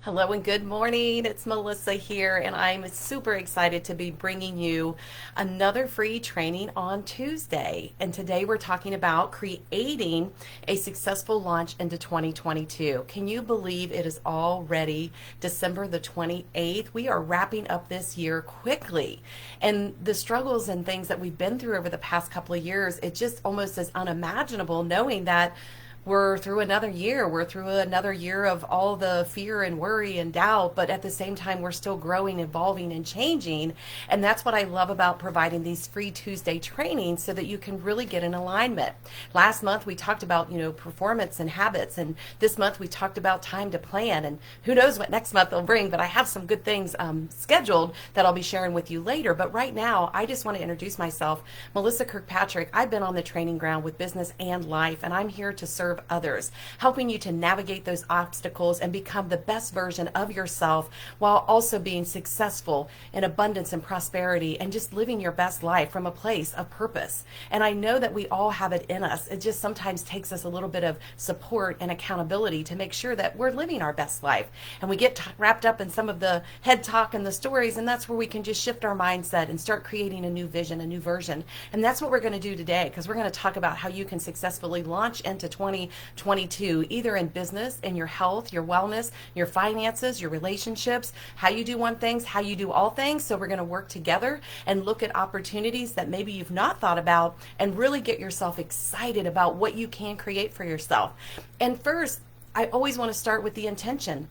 Hello and good morning. It's Melissa here, and I'm super excited to be bringing you another free training on Tuesday. And today we're talking about creating a successful launch into 2022. Can you believe it is already December the 28th? We are wrapping up this year quickly. And the struggles and things that we've been through over the past couple of years, it just almost is unimaginable knowing that we're through another year. We're through another year of all the fear and worry and doubt, but at the same time, we're still growing, evolving, and changing. And that's what I love about providing these free Tuesday trainings so that you can really get in alignment. Last month, we talked about, performance and habits. And this month, we talked about time to plan. And who knows what next month will bring, but I have some good things scheduled that I'll be sharing with you later. But right now, I just want to introduce myself, Melissa Kirkpatrick. I've been on the training ground with business and life, and I'm here to serve others, helping you to navigate those obstacles and become the best version of yourself while also being successful in abundance and prosperity and just living your best life from a place of purpose. And I know that we all have it in us. It just sometimes takes us a little bit of support and accountability to make sure that we're living our best life. And we get wrapped up in some of the head talk and the stories, and that's where we can just shift our mindset and start creating a new vision, a new version. And that's what we're going to do today, because we're going to talk about how you can successfully launch into 2022, either in business, in your health, your wellness, your finances, your relationships, how you do one things, how you do all things. So we're going to work together and look at opportunities that maybe you've not thought about and really get yourself excited about what you can create for yourself. And first, I always want to start with the intention.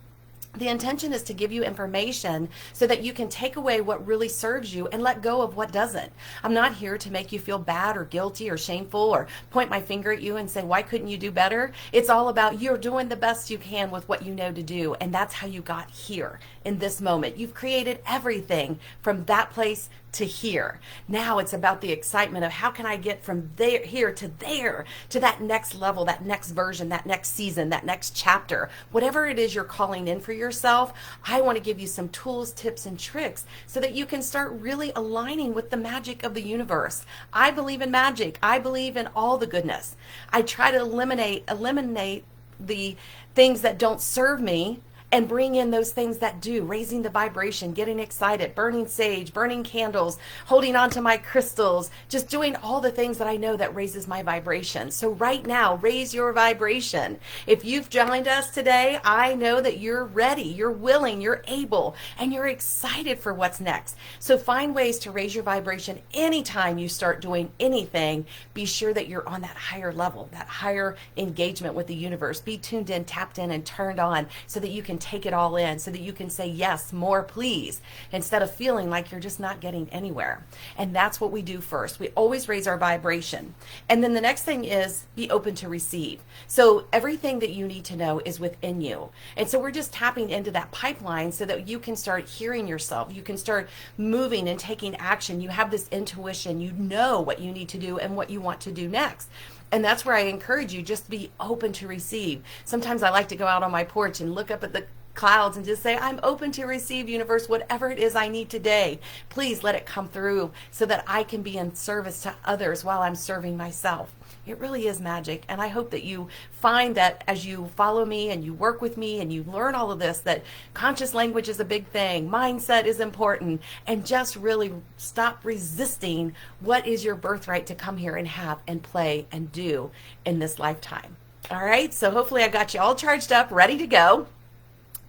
The intention is to give you information so that you can take away what really serves you and let go of what doesn't. I'm not here to make you feel bad or guilty or shameful or point my finger at you and say, why couldn't you do better? It's all about you're doing the best you can with what you know to do. And that's how you got here in this moment. You've created everything from that place to here. Now it's about the excitement of how can I get from here to that next level, that next version, that next season, that next chapter. Whatever it is you're calling in for yourself, I want to give you some tools, tips, and tricks so that you can start really aligning with the magic of the universe. I believe in magic. I believe in all the goodness. I try to eliminate the things that don't serve me and bring in those things that do, raising the vibration, getting excited, burning sage, burning candles, holding on to my crystals, just doing all the things that I know that raises my vibration. So right now, raise your vibration. If you've joined us today, I know that you're ready, you're willing, you're able, and you're excited for what's next. So find ways to raise your vibration anytime you start doing anything. Be sure that you're on that higher level, that higher engagement with the universe. Be tuned in, tapped in, and turned on so that you can take it all in, so that you can say yes, more please, instead of feeling like you're just not getting anywhere. And that's what we do first. We always raise our vibration. And then the next thing is be open to receive. So everything that you need to know is within you. And so we're just tapping into that pipeline so that you can start hearing yourself. You can start moving and taking action. You have this intuition. You know what you need to do and what you want to do next. And that's where I encourage you, just be open to receive. Sometimes I like to go out on my porch and look up at the clouds and just say, I'm open to receive, universe, whatever it is I need today. Please let it come through so that I can be in service to others while I'm serving myself. It really is magic. And I hope that you find that as you follow me and you work with me and you learn all of this, that conscious language is a big thing. Mindset is important. And just really stop resisting what is your birthright to come here and have and play and do in this lifetime. All right. So hopefully I got you all charged up, ready to go.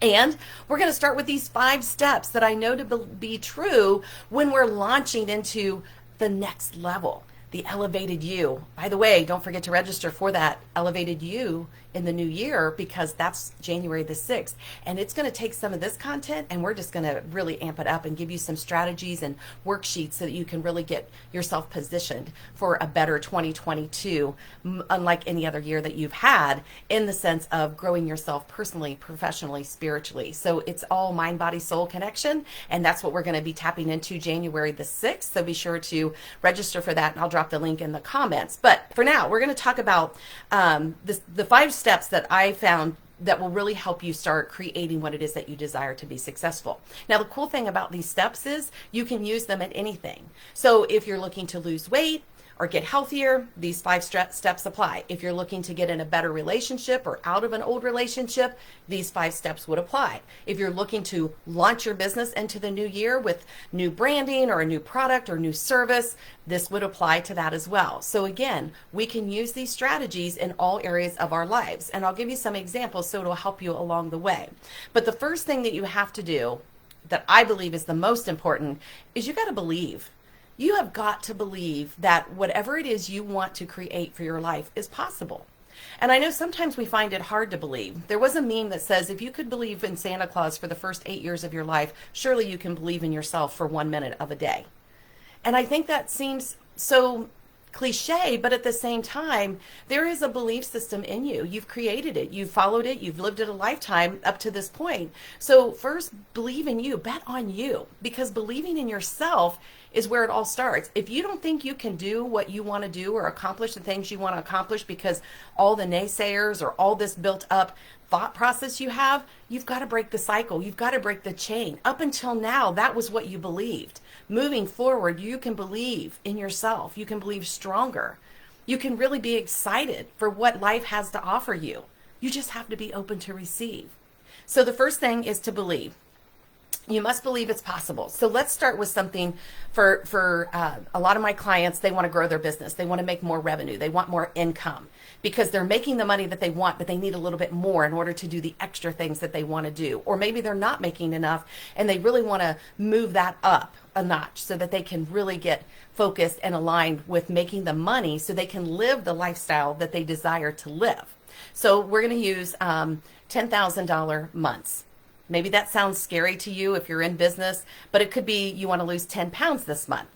And we're going to start with these 5 steps that I know to be true when we're launching into the next level, the elevated you. By the way, don't forget to register for that elevated you in the new year, because that's January the 6th. And it's going to take some of this content and we're just going to really amp it up and give you some strategies and worksheets so that you can really get yourself positioned for a better 2022, unlike any other year that you've had, in the sense of growing yourself personally, professionally, spiritually. So it's all mind, body, soul connection. And that's what we're going to be tapping into January the 6th. So be sure to register for that, and I'll drop the link in the comments. But for now, we're going to talk about the 5 steps that I found that will really help you start creating what it is that you desire to be successful. Now, the cool thing about these steps is you can use them at anything. So if you're looking to lose weight, or get healthier, these 5 steps apply. If you're looking to get in a better relationship or out of an old relationship, these 5 steps would apply. If you're looking to launch your business into the new year with new branding or a new product or new service, this would apply to that as well. So again, we can use these strategies in all areas of our lives. And I'll give you some examples so it'll help you along the way. But the first thing that you have to do, that I believe is the most important, is you got to believe. You have got to believe that whatever it is you want to create for your life is possible. And I know sometimes we find it hard to believe. There was a meme that says, if you could believe in Santa Claus for the first 8 years of your life, surely you can believe in yourself for 1 minute of a day. And I think that seems so cliche, but at the same time, there is a belief system in you. You've created it, you've followed it, you've lived it a lifetime up to this point. So first, believe in you, bet on you, because believing in yourself is where it all starts. If you don't think you can do what you want to do or accomplish the things you want to accomplish because all the naysayers or all this built up thought process you have, you've got to break the cycle. You've got to break the chain. Up until now, that was what you believed. Moving forward, you can believe in yourself. You can believe stronger. You can really be excited for what life has to offer you. You just have to be open to receive. So the first thing is to believe. You must believe it's possible. So let's start with something for a lot of my clients. They want to grow their business. They want to make more revenue. They want more income because they're making the money that they want, but they need a little bit more in order to do the extra things that they want to do. Or maybe they're not making enough and they really want to move that up a notch so that they can really get focused and aligned with making the money so they can live the lifestyle that they desire to live. So we're going to use $10,000 months. Maybe that sounds scary to you if you're in business, but it could be you want to lose 10 pounds this month.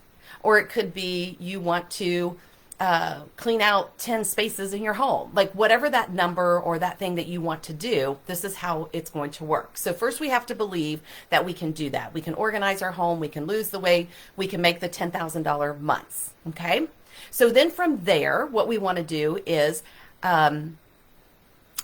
Or it could be you want to clean out 10 spaces in your home. Like whatever that number or that thing that you want to do, this is how it's going to work. So first we have to believe that we can do that. We can organize our home, we can lose the weight, we can make the $10,000 months, okay? So then from there, what we want to do is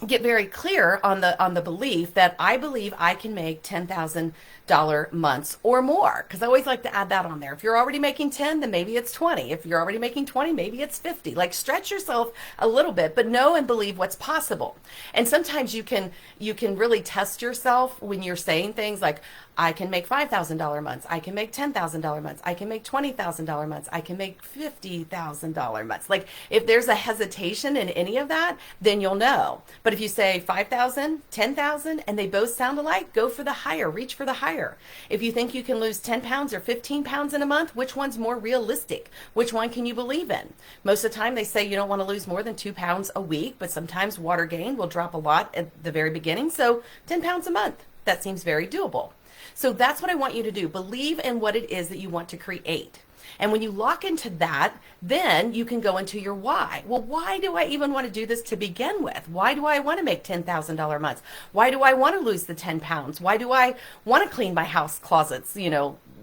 get very clear on the belief that I believe I can make $10,000 months or more, because I always like to add that on there. If you're already making 10, then maybe it's 20. If you're already making 20, maybe it's 50. Like stretch yourself a little bit, but know and believe what's possible. And sometimes you can really test yourself when you're saying things like, I can make $5,000 months. I can make $10,000 months. I can make $20,000 months. I can make $50,000 months. Like if there's a hesitation in any of that, then you'll know. But if you say 5,000, 10,000, and they both sound alike, go for the higher, reach for the higher. If you think you can lose 10 pounds or 15 pounds in a month, which one's more realistic? Which one can you believe in? Most of the time they say you don't want to lose more than 2 pounds a week, but sometimes water gain will drop a lot at the very beginning. So 10 pounds a month, that seems very doable. So that's what I want you to do. Believe in what it is that you want to create. And when you lock into that, then you can go into your why. Well, why do I even want to do this to begin with? Why do I want to make $10,000 months? Why do I want to lose the 10 pounds? Why do I want to clean my house closets?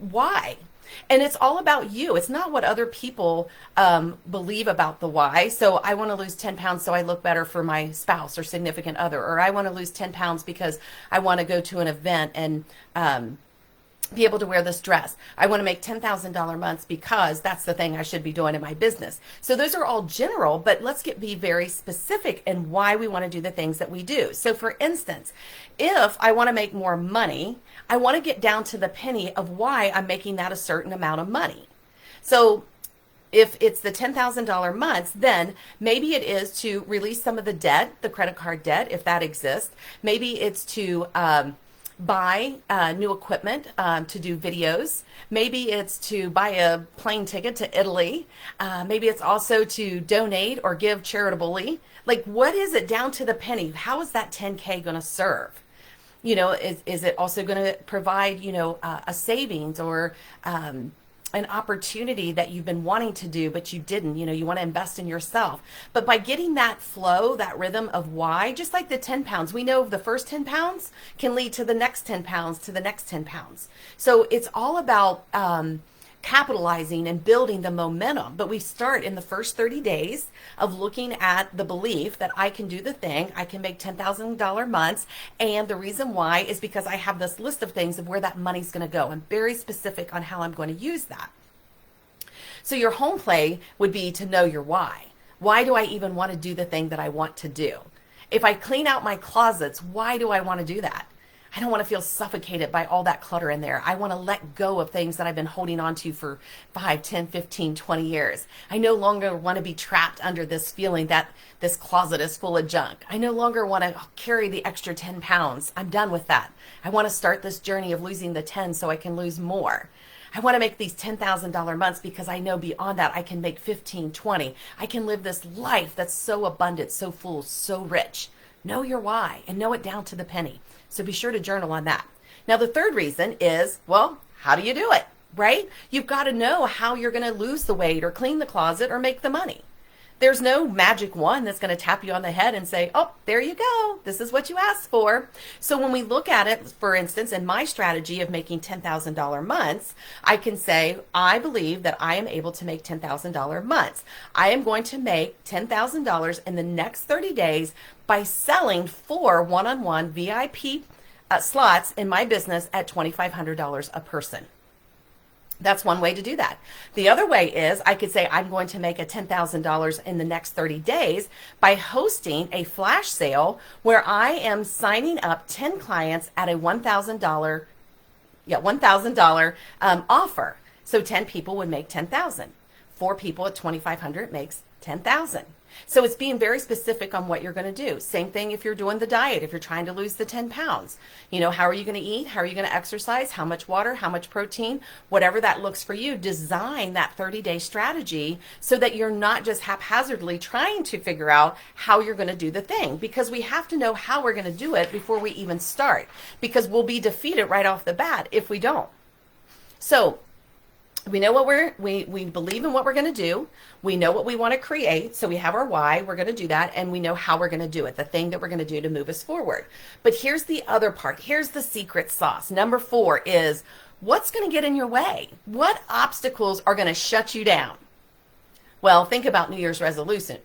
Why? And it's all about you. It's not what other people believe about the why. So I want to lose 10 pounds so I look better for my spouse or significant other. Or I want to lose 10 pounds because I want to go to an event and be able to wear this dress. I want to make $10,000 months because that's the thing I should be doing in my business. So those are all general, but let's be very specific in why we want to do the things that we do. So for instance, if I want to make more money, I want to get down to the penny of why I'm making that a certain amount of money. So if it's the $10,000 months, then maybe it is to release some of the debt, the credit card debt, if that exists. Maybe it's to buy new equipment to do videos. Maybe it's to buy a plane ticket to Italy. Maybe it's also to donate or give charitably. Like, what is it down to the penny? How is that 10K going to serve? Is it also going to provide, a savings or an opportunity that you've been wanting to do, but you didn't, you want to invest in yourself. But by getting that flow, that rhythm of why, just like the 10 pounds, we know the first 10 pounds can lead to the next 10 pounds, to the next 10 pounds. So it's all about capitalizing and building the momentum. But we start in the first 30 days of looking at the belief that I can do the thing, I can make $10,000 months. And the reason why is because I have this list of things of where that money's going to go. I'm very specific on how I'm going to use that. So your home play would be to know your why. Why do I even want to do the thing that I want to do? If I clean out my closets, why do I want to do that? I don't want to feel suffocated by all that clutter in there. I want to let go of things that I've been holding on to for 5, 10, 15, 20 years. I no longer want to be trapped under this feeling that this closet is full of junk. I no longer want to carry the extra 10 pounds. I'm done with that. I want to start this journey of losing the 10 so I can lose more. I want to make these $10,000 months because I know beyond that I can make 15, 20. I can live this life that's so abundant, so full, so rich. Know your why and know it down to the penny. So be sure to journal on that. Now, the third reason is, well, how do you do it, right? You've got to know how you're going to lose the weight or clean the closet or make the money. There's no magic one that's going to tap you on the head and say, oh, there you go. This is what you asked for. So when we look at it, for instance, in my strategy of making $10,000 months, I can say, I believe that I am able to make $10,000 months. I am going to make $10,000 in the next 30 days by selling 4 one-on-one VIP slots in my business at $2,500 a person. That's one way to do that. The other way is I could say I'm going to make a $10,000 in the next 30 days by hosting a flash sale where I am signing up 10 clients at a $1,000 offer. So 10 people would make 10,000. 4 people at 2,500 makes 10,000. So it's being very specific on what you're going to do. Same thing if you're doing the diet, if you're trying to lose the 10 pounds. You know, how are you going to eat? How are you going to exercise? How much water? How much protein? Whatever that looks for you, design that 30-day strategy so that you're not just haphazardly trying to figure out how you're going to do the thing, because we have to know how we're going to do it before we even start, because we'll be defeated right off the bat if we don't. So we know what we believe in what we're going to do. We know what we want to create. So we have our why, we're going to do that, and we know how we're going to do it, the thing that we're going to do to move us forward. But here's the other part. Here's the secret sauce. Number 4 is, what's going to get in your way? What obstacles are going to shut you down? Well, think about New Year's resolutions.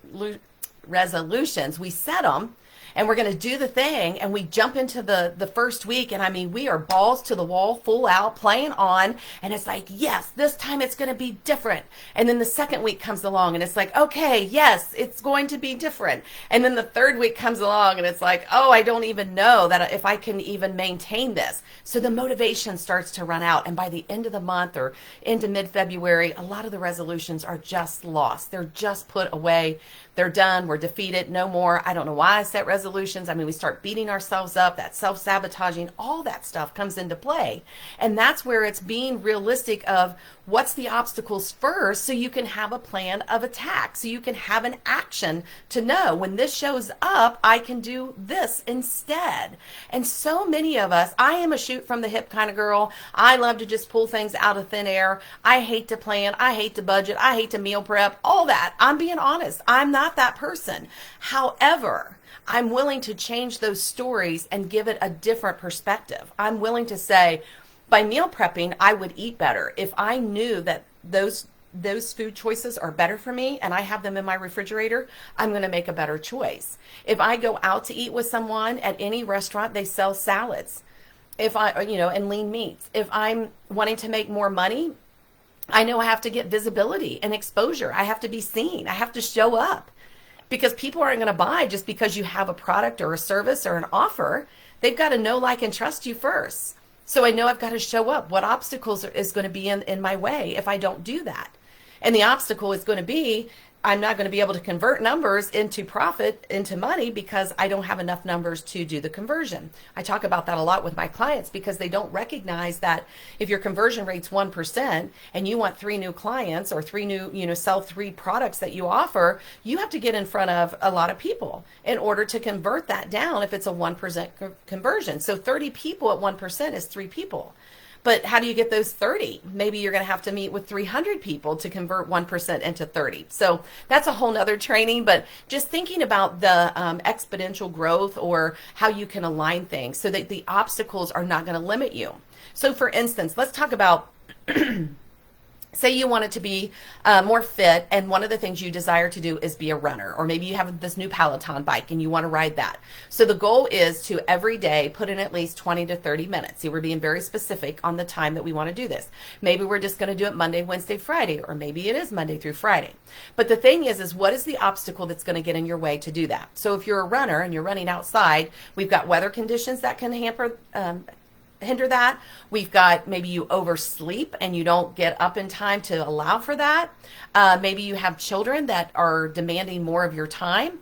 We set them, and we're going to do the thing, and we jump into the first week, and I mean, we are balls to the wall, full out, playing on, and it's like, yes, this time it's going to be different. And then the second week comes along, and it's like, okay, yes, it's going to be different. And then the third week comes along, and it's like, oh, I don't even know that if I can even maintain this. So the motivation starts to run out, and by the end of the month or into mid-February, a lot of the resolutions are just lost. They're just put away. They're done. We're defeated. No more. I don't know why I set resolutions. I mean, we start beating ourselves up. That self-sabotaging, all that stuff comes into play. And that's where it's being realistic of what's the obstacles first, so you can have a plan of attack, so you can have an action to know when this shows up, I can do this instead. And so many of us, I am a shoot from the hip kind of girl. I love to just pull things out of thin air. I hate to plan. I hate to budget. I hate to meal prep, all that. I'm being honest. I'm not that person. However, I'm willing to change those stories and give it a different perspective. I'm willing to say, by meal prepping, I would eat better. If I knew that those food choices are better for me and I have them in my refrigerator, I'm going to make a better choice. If I go out to eat with someone at any restaurant, they sell salads. And lean meats. If I'm wanting to make more money, I know I have to get visibility and exposure. I have to be seen. I have to show up, because people aren't going to buy just because you have a product or a service or an offer. They've got to know, like, and trust you first. So I know I've got to show up. What obstacles is going to be in my way if I don't do that? And the obstacle is going to be, I'm not going to be able to convert numbers into profit, into money, because I don't have enough numbers to do the conversion. I talk about that a lot with my clients, because they don't recognize that if your conversion rate's 1% and you want 3 new clients or 3 new, sell 3 products that you offer, you have to get in front of a lot of people in order to convert that down if it's a 1% conversion. So 30 people at 1% is 3 people. But how do you get those 30? Maybe you're going to have to meet with 300 people to convert 1% into 30. So that's a whole nother training, but just thinking about the exponential growth, or how you can align things so that the obstacles are not going to limit you. So for instance, let's talk about say you want it to be more fit, and one of the things you desire to do is be a runner, or maybe you have this new Peloton bike and you want to ride that. So the goal is to every day put in at least 20 to 30 minutes. See, we're being very specific on the time that we want to do this. Maybe we're just going to do it Monday, Wednesday, Friday, or maybe it is Monday through Friday. But the thing is what is the obstacle that's going to get in your way to do that? So if you're a runner and you're running outside, we've got weather conditions that can hinder that. We've got maybe you oversleep and you don't get up in time to allow for that. Maybe you have children that are demanding more of your time.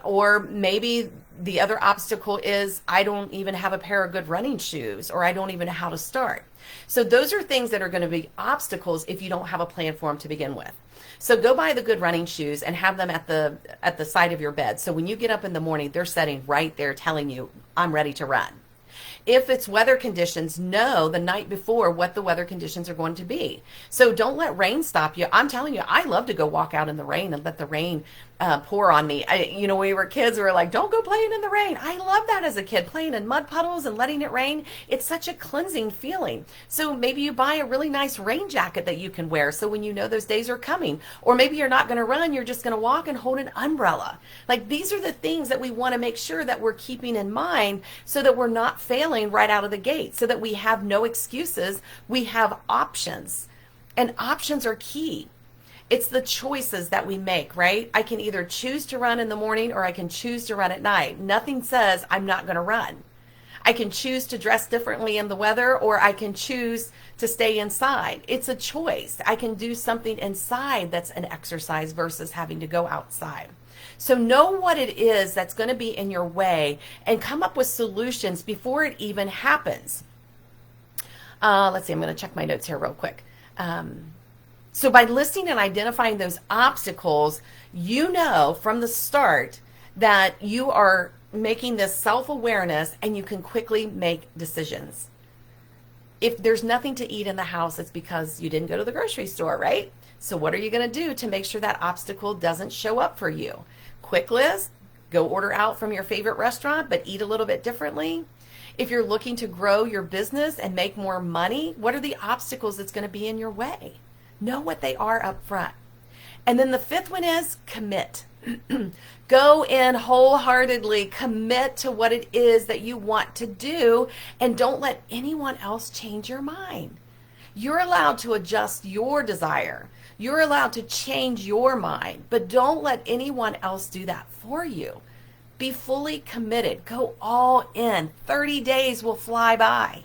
Or maybe the other obstacle is I don't even have a pair of good running shoes, or I don't even know how to start. So those are things that are going to be obstacles if you don't have a plan for them to begin with. So go buy the good running shoes and have them at the side of your bed. So when you get up in the morning, they're sitting right there telling you, I'm ready to run. If it's weather conditions, know the night before what the weather conditions are going to be. So don't let rain stop you. I'm telling you, I love to go walk out in the rain and let the rain pour on me. When we were kids, we were like, don't go playing in the rain. I love that as a kid, playing in mud puddles and letting it rain. It's such a cleansing feeling. So maybe you buy a really nice rain jacket that you can wear so when you know those days are coming. Or maybe you're not going to run, you're just going to walk and hold an umbrella. Like, these are the things that we want to make sure that we're keeping in mind so that we're not failing right out of the gate, so that we have no excuses. We have options, and options are key. It's the choices that we make, right? I can either choose to run in the morning or I can choose to run at night. Nothing says I'm not going to run. I can choose to dress differently in the weather, or I can choose to stay inside. It's a choice. I can do something inside that's an exercise versus having to go outside. So know what it is that's going to be in your way and come up with solutions before it even happens. Let's see, I'm going to check my notes here real quick. So by listing and identifying those obstacles, you know from the start that you are making this self-awareness and you can quickly make decisions. If there's nothing to eat in the house, it's because you didn't go to the grocery store, right? So what are you going to do to make sure that obstacle doesn't show up for you? Quick list, go order out from your favorite restaurant, but eat a little bit differently. If you're looking to grow your business and make more money, what are the obstacles that's going to be in your way? Know what they are up front. And then the fifth one is commit. Go in wholeheartedly, commit to what it is that you want to do, and don't let anyone else change your mind. You're allowed to adjust your desire. You're allowed to change your mind, but don't let anyone else do that for you. Be fully committed. Go all in. 30 days will fly by.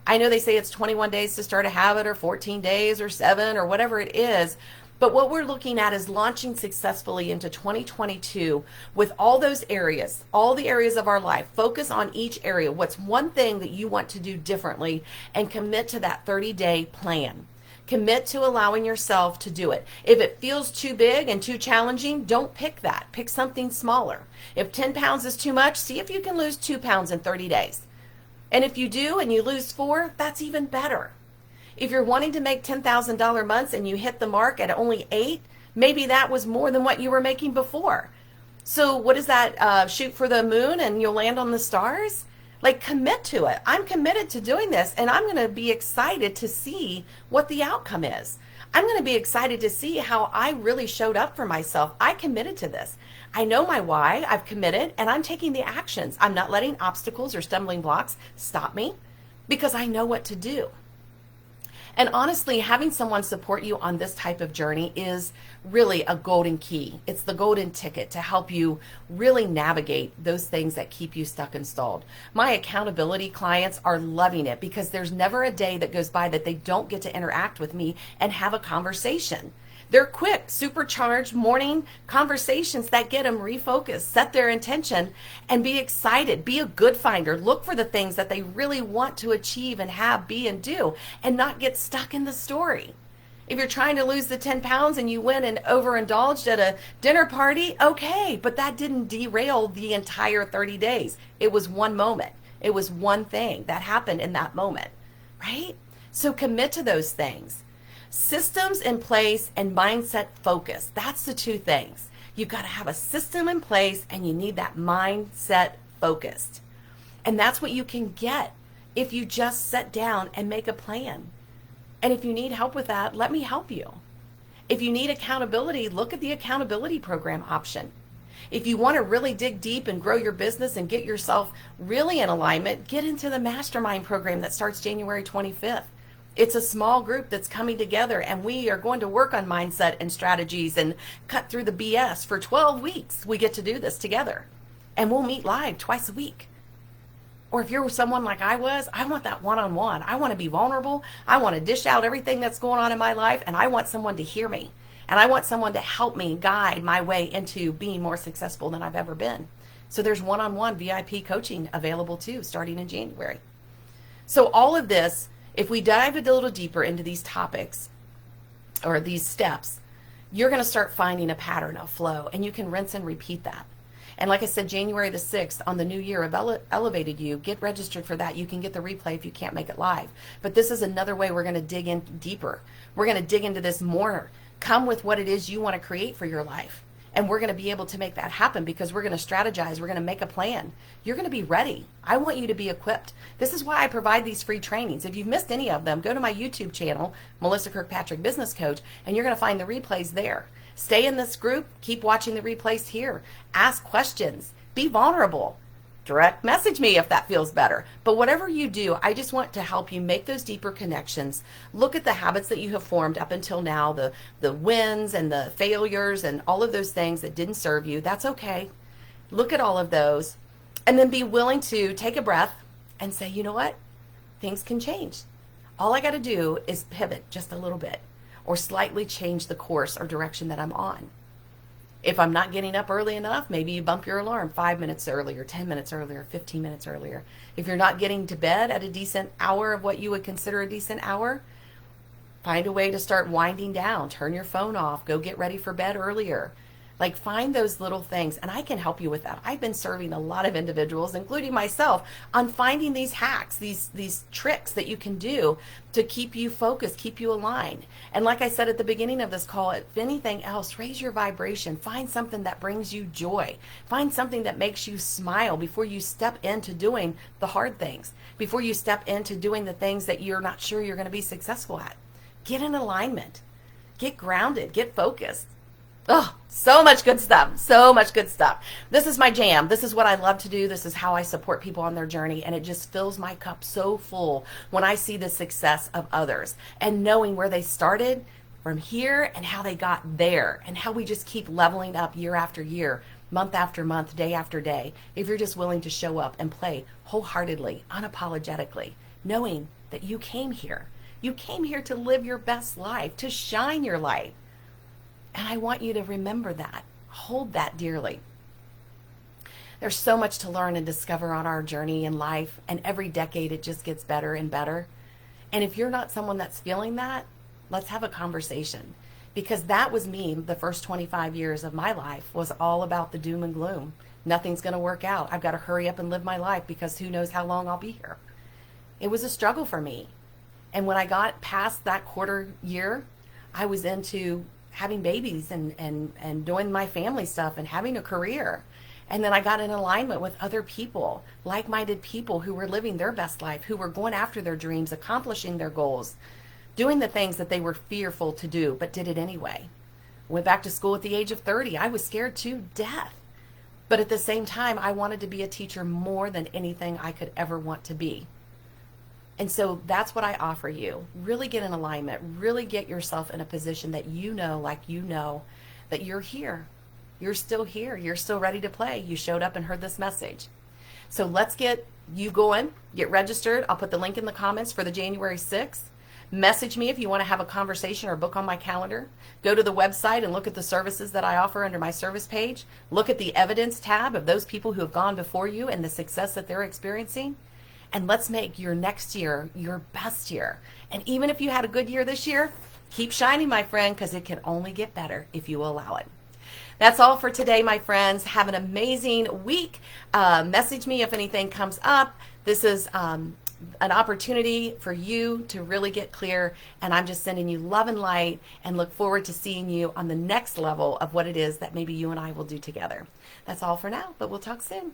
I know they say it's 21 days to start a habit, or 14 days, or 7, or whatever it is. But what we're looking at is launching successfully into 2022 with all those areas, all the areas of our life. Focus on each area. What's one thing that you want to do differently, and commit to that 30-day plan. Commit to allowing yourself to do it. If it feels too big and too challenging, don't pick that. Pick something smaller. If 10 pounds is too much, see if you can lose 2 pounds in 30 days. And if you do and you lose 4, that's even better. If you're wanting to make $10,000 months and you hit the mark at only 8, maybe that was more than what you were making before. So what is that? Shoot for the moon and you'll land on the stars? Like, commit to it. I'm committed to doing this, and I'm going to be excited to see what the outcome is. I'm going to be excited to see how I really showed up for myself. I committed to this. I know my why. I've committed, and I'm taking the actions. I'm not letting obstacles or stumbling blocks stop me because I know what to do. And honestly, having someone support you on this type of journey is really a golden key. It's the golden ticket to help you really navigate those things that keep you stuck and stalled. My accountability clients are loving it because there's never a day that goes by that they don't get to interact with me and have a conversation. They're quick, supercharged morning conversations that get them refocused, set their intention, and be excited. Be a good finder. Look for the things that they really want to achieve and have, be, and do, and not get stuck in the story. If you're trying to lose the 10 pounds and you went and overindulged at a dinner party, okay, but that didn't derail the entire 30 days. It was one moment. It was one thing that happened in that moment, right? So commit to those things. Systems in place and mindset focus. That's the two things. You've got to have a system in place and you need that mindset focused. And that's what you can get if you just sit down and make a plan. And if you need help with that, let me help you. If you need accountability, look at the accountability program option. If you want to really dig deep and grow your business and get yourself really in alignment, get into the mastermind program that starts January 25th. It's a small group that's coming together, and we are going to work on mindset and strategies and cut through the BS for 12 weeks. We get to do this together, and we'll meet live twice a week. Or if you're someone like I was, I want that one-on-one. I want to be vulnerable. I want to dish out everything that's going on in my life, and I want someone to hear me. And I want someone to help me guide my way into being more successful than I've ever been. So there's one-on-one VIP coaching available too, starting in January. So all of this, if we dive a little deeper into these topics or these steps, you're going to start finding a pattern, a flow, and you can rinse and repeat that. And like I said, January the 6th on the new year of Elevated You, get registered for that. You can get the replay if you can't make it live. But this is another way we're going to dig in deeper. We're going to dig into this more. Come with what it is you want to create for your life. And we're going to be able to make that happen because we're going to strategize. We're going to make a plan. You're going to be ready. I want you to be equipped. This is why I provide these free trainings. If you've missed any of them, go to my YouTube channel, Melissa Kirkpatrick Business Coach, and you're going to find the replays there. Stay in this group. Keep watching the replays here. Ask questions. Be vulnerable. Direct message me if that feels better. But whatever you do, I just want to help you make those deeper connections. Look at the habits that you have formed up until now, the wins and the failures and all of those things that didn't serve you. That's okay. Look at all of those and then be willing to take a breath and say, you know what? Things can change. All I got to do is pivot just a little bit or slightly change the course or direction that I'm on. If I'm not getting up early enough, maybe you bump your alarm 5 minutes earlier, 10 minutes earlier, 15 minutes earlier. If you're not getting to bed at a decent hour of what you would consider a decent hour, find a way to start winding down. Turn your phone off. Go get ready for bed earlier. Like, find those little things, and I can help you with that. I've been serving a lot of individuals, including myself, on finding these hacks, these tricks that you can do to keep you focused, keep you aligned. And like I said at the beginning of this call, if anything else, raise your vibration. Find something that brings you joy. Find something that makes you smile before you step into doing the hard things, before you step into doing the things that you're not sure you're going to be successful at. Get in alignment. Get grounded. Get focused. Oh, so much good stuff. So much good stuff. This is my jam. This is what I love to do. This is how I support people on their journey. And it just fills my cup so full when I see the success of others and knowing where they started from here and how they got there and how we just keep leveling up year after year, month after month, day after day. If you're just willing to show up and play wholeheartedly, unapologetically, knowing that you came here. You came here to live your best life, to shine your light. And I want you to remember that. Hold that dearly. There's so much to learn and discover on our journey in life, and every decade it just gets better and better. And if you're not someone that's feeling that, let's have a conversation. Because that was me. The first 25 years of my life was all about the doom and gloom. Nothing's going to work out. I've got to hurry up and live my life because who knows how long I'll be here. It was a struggle for me. And when I got past that quarter year, I was into having babies and doing my family stuff and having a career. And then I got in alignment with other people, like-minded people who were living their best life, who were going after their dreams, accomplishing their goals, doing the things that they were fearful to do, but did it anyway. Went back to school at the age of 30. I was scared to death. But at the same time, I wanted to be a teacher more than anything I could ever want to be. And so that's what I offer you. Really get in alignment. Really get yourself in a position that you know that you're here. You're still here. You're still ready to play. You showed up and heard this message. So let's get you going. Get registered. I'll put the link in the comments for the January 6th. Message me if you want to have a conversation or book on my calendar. Go to the website and look at the services that I offer under my service page. Look at the evidence tab of those people who have gone before you and the success that they're experiencing. And let's make your next year your best year. And even if you had a good year this year, keep shining, my friend, because it can only get better if you allow it. That's all for today, my friends. Have an amazing week. Message me if anything comes up. This is an opportunity for you to really get clear. And I'm just sending you love and light and look forward to seeing you on the next level of what it is that maybe you and I will do together. That's all for now, but we'll talk soon.